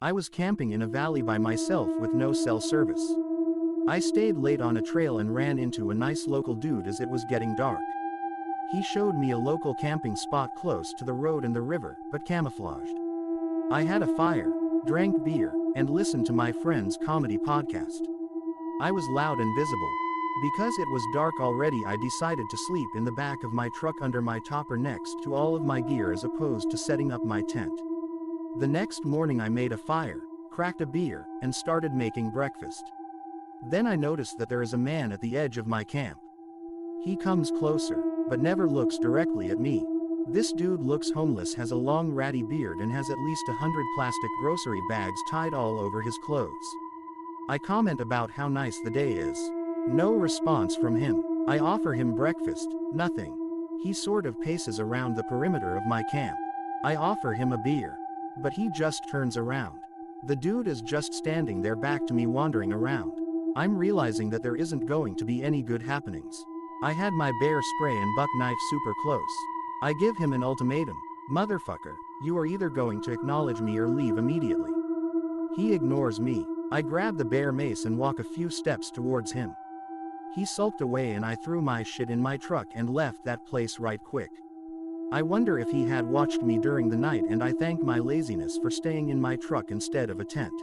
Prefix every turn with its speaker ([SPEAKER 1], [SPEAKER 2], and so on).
[SPEAKER 1] I was camping in a valley by myself with no cell service. I stayed late on a trail and ran into a nice local dude as it was getting dark. He showed me a local camping spot close to the road and the river, but camouflaged. I had a fire, drank beer, and listened to my friend's comedy podcast. I was loud and visible. Because it was dark already, I decided to sleep in the back of my truck under my topper next to all of my gear as opposed to setting up my tent. The next morning I made a fire, cracked a beer, and started making breakfast. Then I noticed that there is a man at the edge of my camp. He comes closer, but never looks directly at me. This dude looks homeless, has a long ratty beard, and has at least 100 plastic grocery bags tied all over his clothes. I comment about how nice the day is. No response from him. I offer him breakfast, nothing. He sort of paces around the perimeter of my camp. I offer him a beer, but he just turns around. The dude is just standing there back to me, wandering around. I'm realizing that there isn't going to be any good happenings. I had my bear spray and buck knife super close. I give him an ultimatum. Motherfucker, you are either going to acknowledge me or leave immediately. He ignores me. I grab the bear mace and walk a few steps towards him. He sulked away and I threw my shit in my truck and left that place right quick. I wonder if he had watched me during the night, and I thank my laziness for staying in my truck instead of a tent.